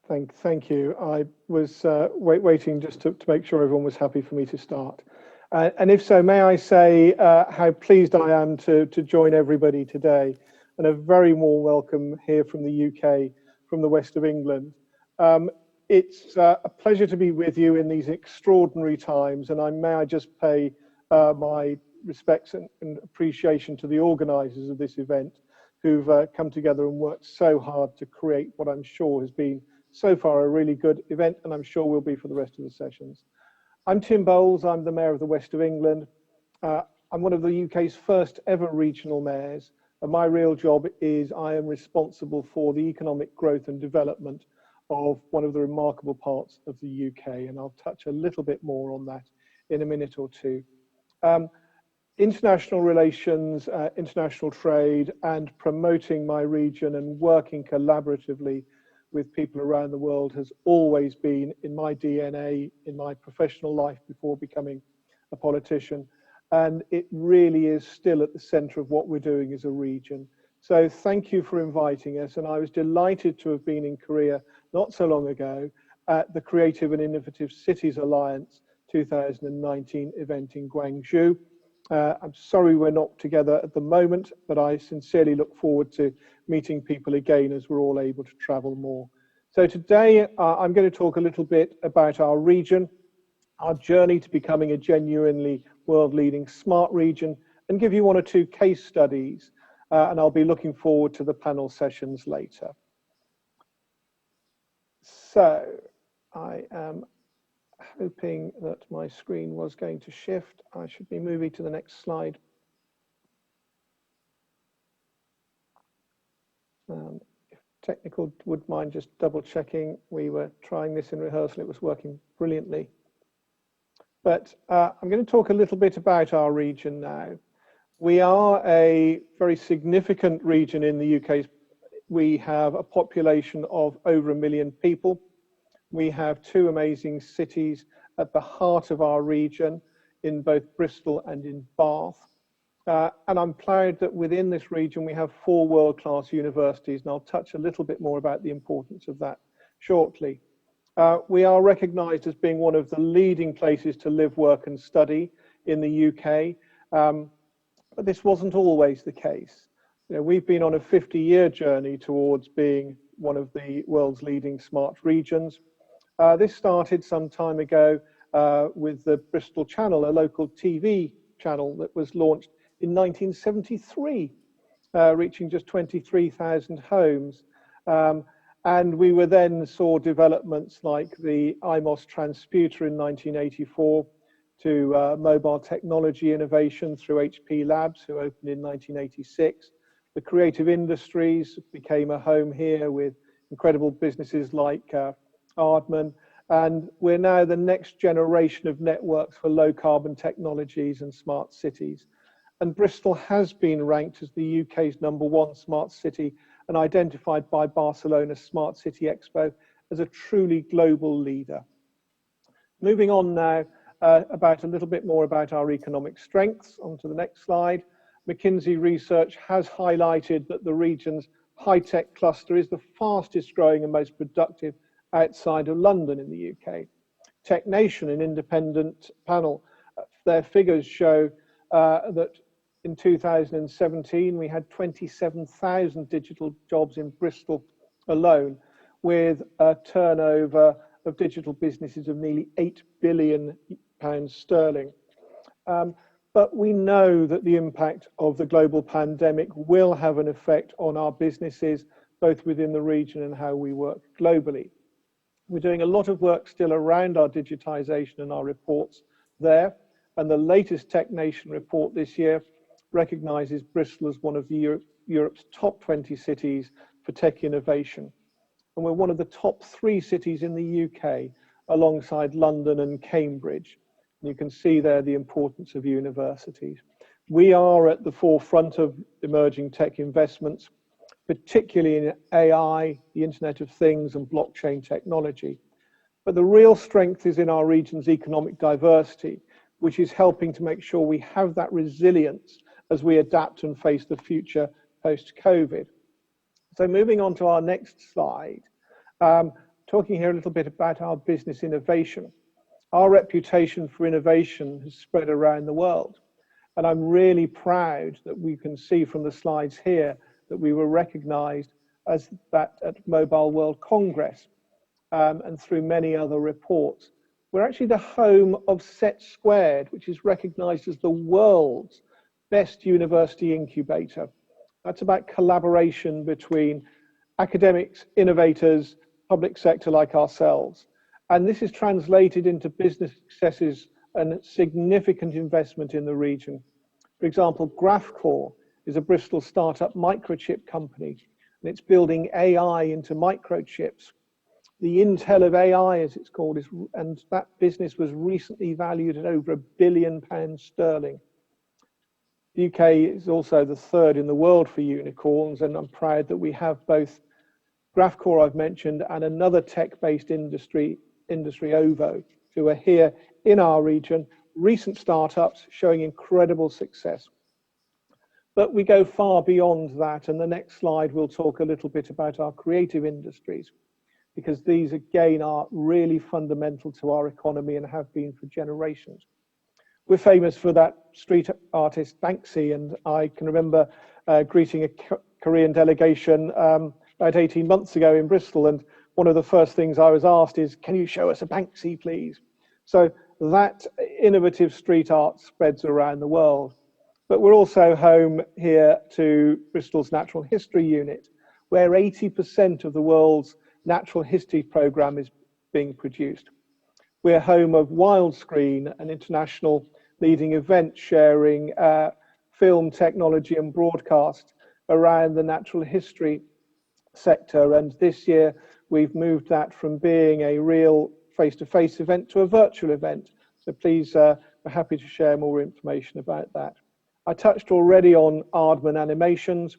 Thank you. I was waiting just to make sure everyone was happy for me to start. And if so, may I say how pleased I am to join everybody today, and a very warm welcome here from the UK, from the west of England. It's a pleasure to be with you in these extraordinary times, and may I just pay my respects and appreciation to the organisers of this event, who've come together and worked so hard to create what I'm sure has been so far a really good event, and I'm sure will be for the rest of the sessions. I'm Tim Bowles, I'm the Mayor of the West of England. I'm one of the UK's first ever regional mayors, and my real job is I am responsible for the economic growth and development of one of the remarkable parts of the UK, and I'll touch a little bit more on that in a minute or two. International relations, international trade, and promoting my region and working collaboratively with people around the world has always been in my DNA, in my professional life before becoming a politician. And it really is still at the center of what we're doing as a region. So thank you for inviting us. And I was delighted to have been in Korea not so long ago at the Creative and Innovative Cities Alliance 2019 event in Gwangju. I'm sorry we're not together at the moment, but I sincerely look forward to meeting people again as we're all able to travel more. So today I'm going to talk a little bit about our region, our journey to becoming a genuinely world-leading smart region, and give you one or two case studies, and I'll be looking forward to the panel sessions later. So I am hoping that my screen was going to shift. I should be moving to the next slide. If technical would mind just double checking. We were trying this in rehearsal. It was working brilliantly. But I'm going to talk a little bit about our region now. We are a very significant region in the UK. We have a population of over 1 million people. We have two amazing cities at the heart of our region in both Bristol and in Bath. And I'm proud that within this region we have 4 world-class universities, and I'll touch a little bit more about the importance of that shortly. We are recognised as being one of the leading places to live, work and study in the UK, but this wasn't always the case. You know, we've been on a 50-year journey towards being one of the world's leading smart regions. This started some time ago with the Bristol Channel, a local TV channel that was launched in 1973, reaching just 23,000 homes. And we were then saw developments like the IMOS transputer in 1984 to mobile technology innovation through HP Labs, who opened in 1986. The creative industries became a home here with incredible businesses like Aardman, and we're now the next generation of networks for low carbon technologies and smart cities. And Bristol has been ranked as the UK's #1 smart city and identified by Barcelona's Smart City Expo as a truly global leader. Moving on now about a little bit more about our economic strengths. On to the next slide. McKinsey research has highlighted that the region's high-tech cluster is the fastest growing and most productive outside of London in the UK. TechNation, an independent panel, their figures show that in 2017 we had 27,000 digital jobs in Bristol alone, with a turnover of digital businesses of nearly £8 billion. But we know that the impact of the global pandemic will have an effect on our businesses, both within the region and how we work globally. We're doing a lot of work still around our digitization and our reports there. And the latest TechNation report this year recognizes Bristol as one of Europe's top 20 cities for tech innovation. And we're one of the top 3 cities in the UK, alongside London and Cambridge. And you can see there the importance of universities. We are at the forefront of emerging tech investments, particularly in AI, the Internet of Things and blockchain technology. But the real strength is in our region's economic diversity, which is helping to make sure we have that resilience as we adapt and face the future post-COVID. So moving on to our next slide, talking here a little bit about our business innovation. Our reputation for innovation has spread around the world. And I'm really proud that we can see from the slides here that we were recognized as that at Mobile World Congress and through many other reports. We're actually the home of Set Squared, which is recognized as the world's best university incubator. That's about collaboration between academics, innovators, public sector like ourselves. And this is translated into business successes and significant investment in the region. For example, Graphcore is a Bristol startup microchip company, and it's building AI into microchips. The Intel of AI, as it's called, and that business was recently valued at over £1 billion. The UK is also the third in the world for unicorns, and I'm proud that we have both Graphcore I've mentioned and another tech-based industry OVO, who are here in our region, recent startups showing incredible success. But we go far beyond that, and the next slide will talk a little bit about our creative industries, because these again are really fundamental to our economy and have been for generations. We're famous for that street artist Banksy, and I can remember greeting a Korean delegation about 18 months ago in Bristol, and one of the first things I was asked is, can you show us a Banksy, please? So that innovative street art spreads around the world. But we're also home here to Bristol's Natural History Unit, where 80% of the world's natural history programme is being produced. We're home of Wildscreen, an international leading event sharing film technology and broadcast around the natural history sector. And this year, we've moved that from being a real face-to-face event to a virtual event. So please, we're happy to share more information about that. I touched already on Aardman Animations,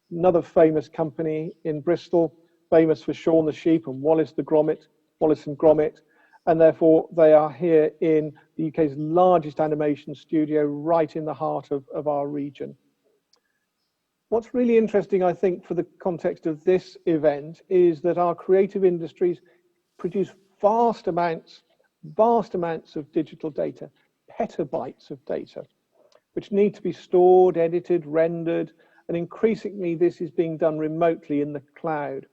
another famous company in Bristol, famous for Shaun the Sheep and Wallace and Gromit, and therefore they are here in the UK's largest animation studio, right in the heart of our region. What's really interesting, I think, for the context of this event is that our creative industries produce vast amounts of digital data, petabytes of data, which need to be stored, edited, rendered, and increasingly this is being done remotely in the cloud.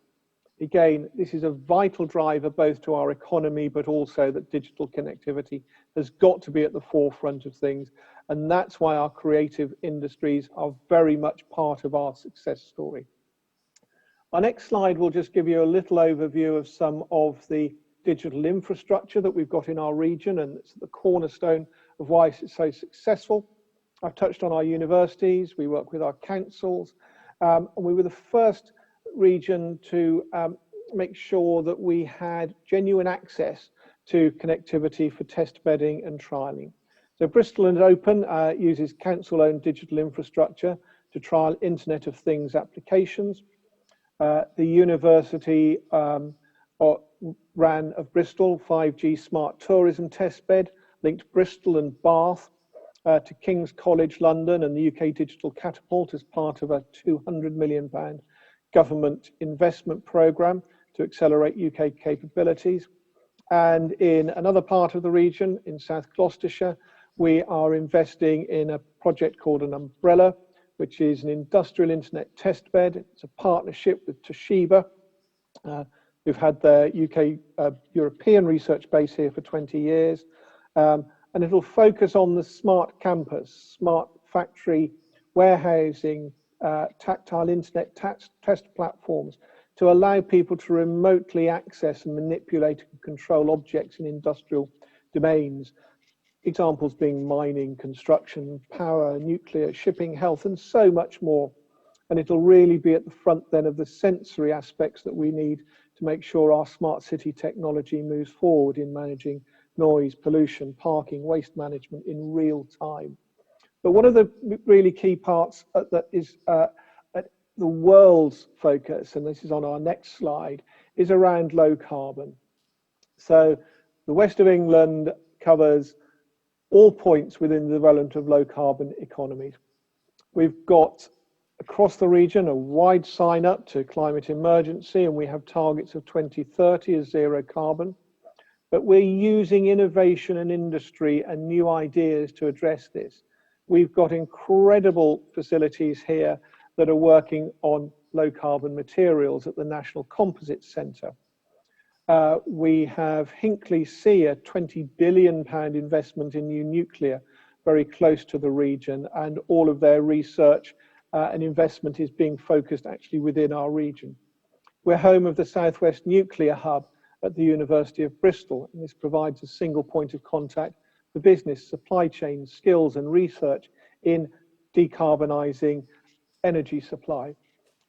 Again, this is a vital driver both to our economy, but also that digital connectivity has got to be at the forefront of things. And that's why our creative industries are very much part of our success story. Our next slide will just give you a little overview of some of the digital infrastructure that we've got in our region, and it's the cornerstone of why it's so successful. I've touched on our universities, we work with our councils, and we were the first region to make sure that we had genuine access to connectivity for test bedding and trialling. So Bristol and Open uses council-owned digital infrastructure to trial Internet of Things applications. The University of Bristol 5G Smart Tourism Testbed linked Bristol and Bath to King's College London and the UK Digital Catapult as part of a £200 million government investment programme to accelerate UK capabilities. And in another part of the region, in South Gloucestershire, we are investing in a project called an Umbrella, which is an industrial internet testbed. It's a partnership with Toshiba. We've had the UK European research base here for 20 years. And it'll focus on the smart campus, smart factory, warehousing, tactile internet test platforms to allow people to remotely access and manipulate and control objects in industrial domains. Examples being mining, construction, power, nuclear, shipping, health, and so much more. And it'll really be at the front then of the sensory aspects that we need to make sure our smart city technology moves forward in managing noise, pollution, parking, waste management in real time. But one of the really key parts that is at the world's focus, and this is on our next slide, is around low carbon. So the West of England covers all points within the development of low carbon economies. We've got across the region, a wide sign up to climate emergency, and we have targets of 2030 as zero carbon. But we're using innovation and industry and new ideas to address this. We've got incredible facilities here that are working on low carbon materials at the National Composites Centre. We have Hinkley C, a £20 billion investment in new nuclear, very close to the region, and all of their research and investment is being focused actually within our region. We're home of the Southwest Nuclear Hub at the University of Bristol, and this provides a single point of contact for business, supply chain, skills and research in decarbonising energy supply.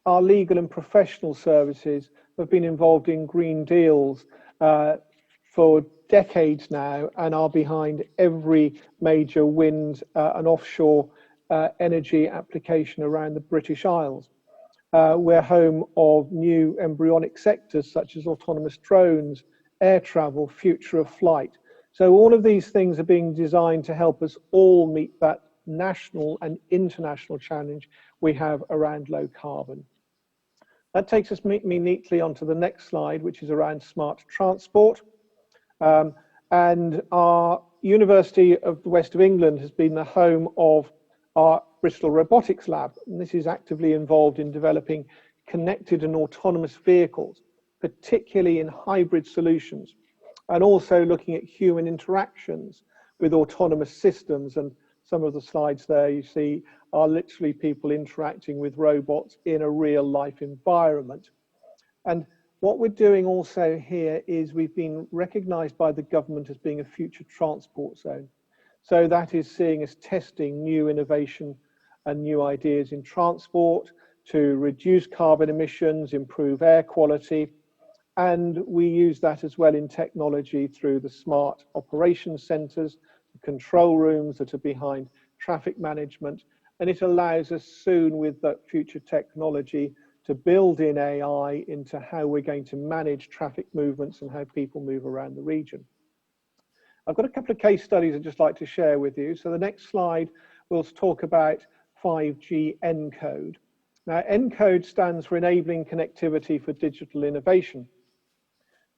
Our legal and professional services have been involved in green deals for decades now and are behind every major wind and offshore energy application around the British Isles. We're home of new embryonic sectors such as autonomous drones, air travel, future of flight. So all of these things are being designed to help us all meet that national and international challenge we have around low carbon. That takes us neatly onto the next slide, which is around smart transport. And our University of the West of England has been the home of our Bristol Robotics Lab. And this is actively involved in developing connected and autonomous vehicles, particularly in hybrid solutions, and also looking at human interactions with autonomous systems. And some of the slides there you see are literally people interacting with robots in a real life environment. And what we're doing also here is we've been recognised by the government as being a future transport zone. So that is seeing us testing new innovation and new ideas in transport to reduce carbon emissions, improve air quality, and we use that as well in technology through the smart operations centres, the control rooms that are behind traffic management, and it allows us soon with that future technology to build in AI into how we're going to manage traffic movements and how people move around the region. I've got a couple of case studies I'd just like to share with you. So the next slide will talk about 5G ENCODE. Now, ENCODE stands for Enabling Connectivity for Digital Innovation.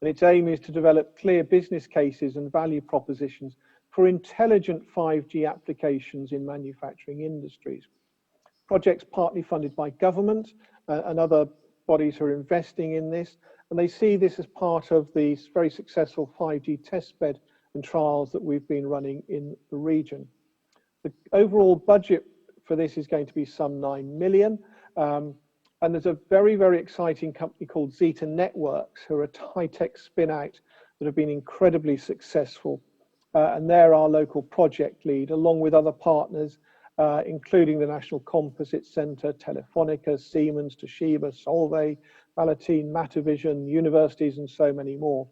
And its aim is to develop clear business cases and value propositions for intelligent 5G applications in manufacturing industries. Projects partly funded by government and other bodies who are investing in this, and they see this as part of the very successful 5G testbed and trials that we've been running in the region. The overall budget for this is going to be some 9 million. And there's a very, very exciting company called Zeta Networks, who are a high-tech spin-out that have been incredibly successful. And they're our local project lead, along with other partners, including the National Composites Centre, Telefonica, Siemens, Toshiba, Solvay, Palatine, Matavision, universities, and so many more.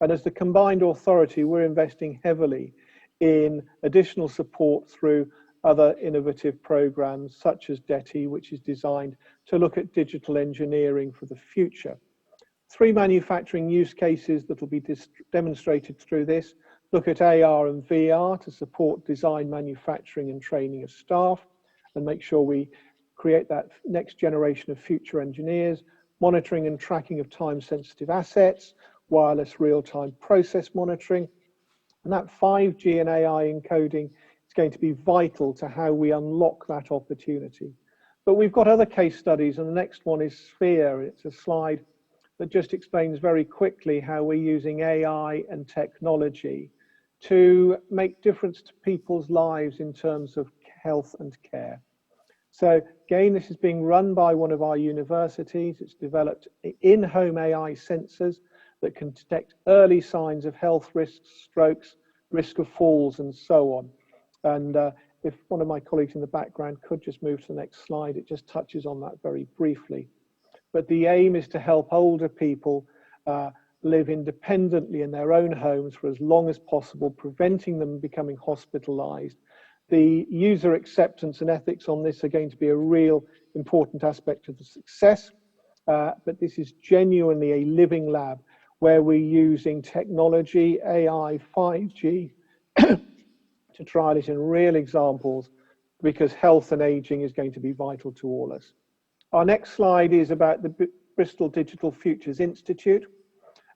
And as the combined authority, we're investing heavily in additional support through other innovative programs such as DETI, which is designed to look at digital engineering for the future. 3 manufacturing use cases that will be demonstrated through this. Look at AR and VR to support design, manufacturing and training of staff and make sure we create that next generation of future engineers. Monitoring and tracking of time-sensitive assets, wireless real-time process monitoring. And that 5G and AI encoding is going to be vital to how we unlock that opportunity. But we've got other case studies, and the next one is Sphere. It's a slide that just explains very quickly how we're using AI and technology to make difference to people's lives in terms of health and care. So again, this is being run by one of our universities. It's developed in-home AI sensors that can detect early signs of health risks, strokes, risk of falls, and so on. And if one of my colleagues in the background could just move to the next slide, it just touches on that very briefly. But the aim is to help older people live independently in their own homes for as long as possible, preventing them becoming hospitalized. The user acceptance and ethics on this are going to be a real important aspect of the success, but this is genuinely a living lab where we're using technology, AI, 5G, to trial it in real examples because health and aging is going to be vital to all of us. Our next slide is about the Bristol Digital Futures Institute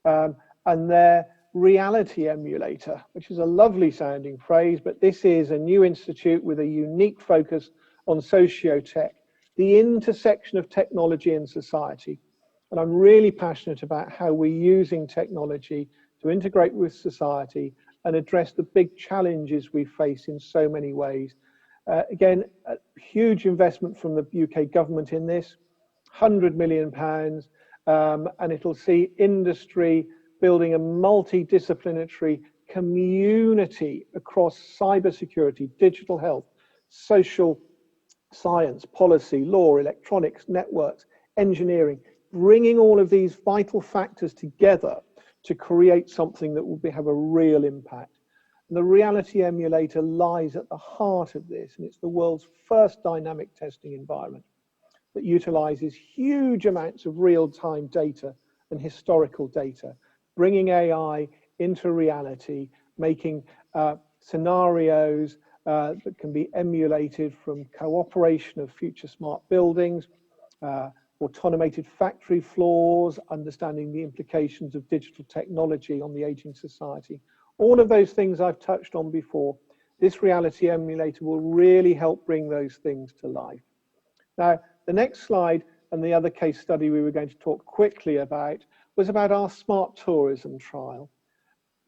and their reality emulator, which is a lovely sounding phrase, but this is a new institute with a unique focus on socio-tech, the intersection of technology and society. And I'm really passionate about how we're using technology to integrate with society and address the big challenges we face in so many ways. Again, a huge investment from the UK government in this, £100 million, and it'll see industry building a multidisciplinary community across cybersecurity, digital health, social science, policy, law, electronics, networks, engineering, bringing all of these vital factors together to create something that will have a real impact. And the reality emulator lies at the heart of this, and it's the world's first dynamic testing environment that utilizes huge amounts of real-time data and historical data, bringing AI into reality, making scenarios that can be emulated from cooperation of future smart buildings, automated factory floors, understanding the implications of digital technology on the aging society. All of those things I've touched on before, this reality emulator will really help bring those things to life. Now, the next slide and the other case study we were going to talk quickly about was about our smart tourism trial.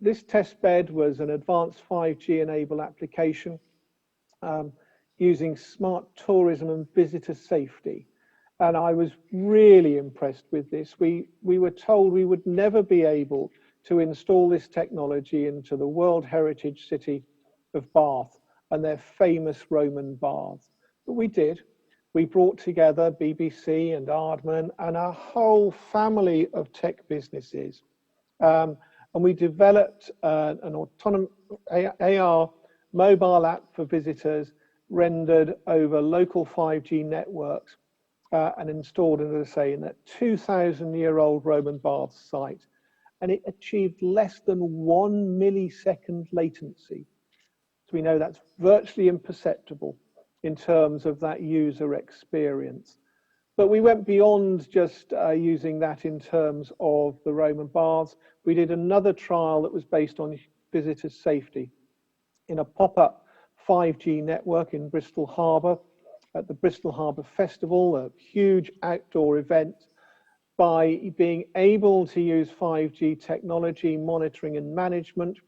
This test bed was an advanced 5G enabled application using smart tourism and visitor safety. And I was really impressed with this. We were told we would never be able to install this technology into the World Heritage City of Bath and their famous Roman baths. But we did. We brought together BBC and Aardman and a whole family of tech businesses. And we developed an autonomous AR mobile app for visitors rendered over local 5G networks and installed, as I say, in that 2,000-year-old Roman bath site. And it achieved less than 1 millisecond latency. So we know that's virtually imperceptible in terms of that user experience. But we went beyond just using that in terms of the Roman baths. We did another trial that was based on visitor safety in a pop-up 5G network in Bristol Harbour at the Bristol Harbour Festival, a huge outdoor event. By being able to use 5G technology monitoring and management,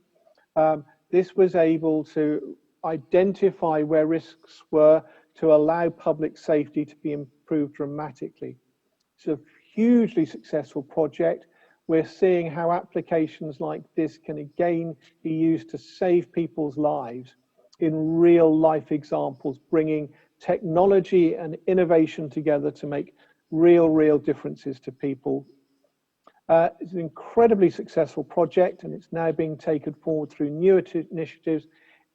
this was able to identify where risks were to allow public safety to be improved dramatically. It's a hugely successful project. We're seeing how applications like this can again be used to save people's lives in real life examples, bringing technology and innovation together to make real differences to people. It's an incredibly successful project, and it's now being taken forward through new initiatives,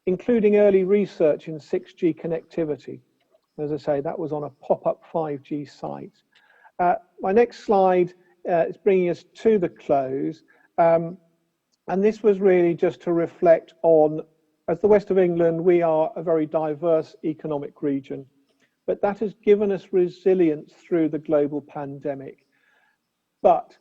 including early research in 6G connectivity. As I say, that was on a pop-up 5G site. My next slide is bringing us to the close. And this was really just to reflect on, as the West of England, we are a very diverse economic region, but that has given us resilience through the global pandemic. But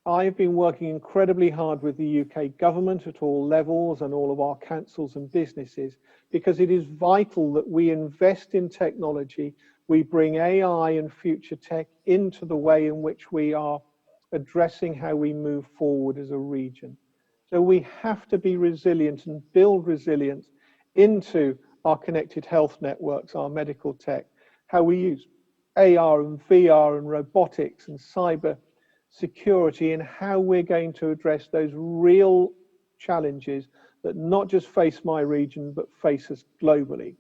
I've been working incredibly hard with the UK government at all levels and all of our councils and businesses, because it is vital that we invest in technology, we bring AI and future tech into the way in which we are addressing how we move forward as a region. So we have to be resilient and build resilience into our connected health networks, our medical tech, how we use AR and VR and robotics and cyber security, and how we're going to address those real challenges that not just face my region, but face us globally.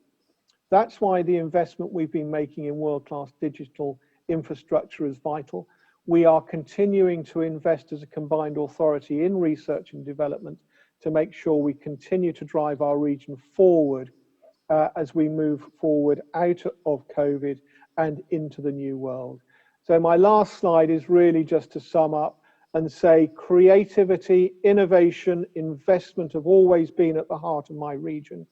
That's why the investment we've been making in world-class digital infrastructure is vital. We are continuing to invest as a combined authority in research and development to make sure we continue to drive our region forward as we move forward out of COVID and into the new world. So my last slide is really just to sum up and say creativity, innovation, investment have always been at the heart of my region.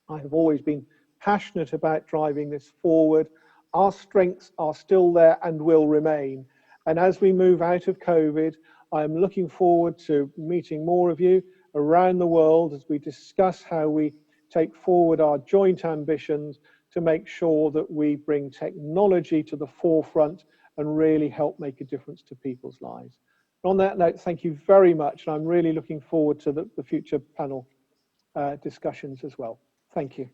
I have always been passionate about driving this forward. Our strengths are still there and will remain. And as we move out of COVID, I'm looking forward to meeting more of you around the world as we discuss how we take forward our joint ambitions to make sure that we bring technology to the forefront and really help make a difference to people's lives. On that note, thank you very much. And I'm really looking forward to the future panel discussions as well. Thank you.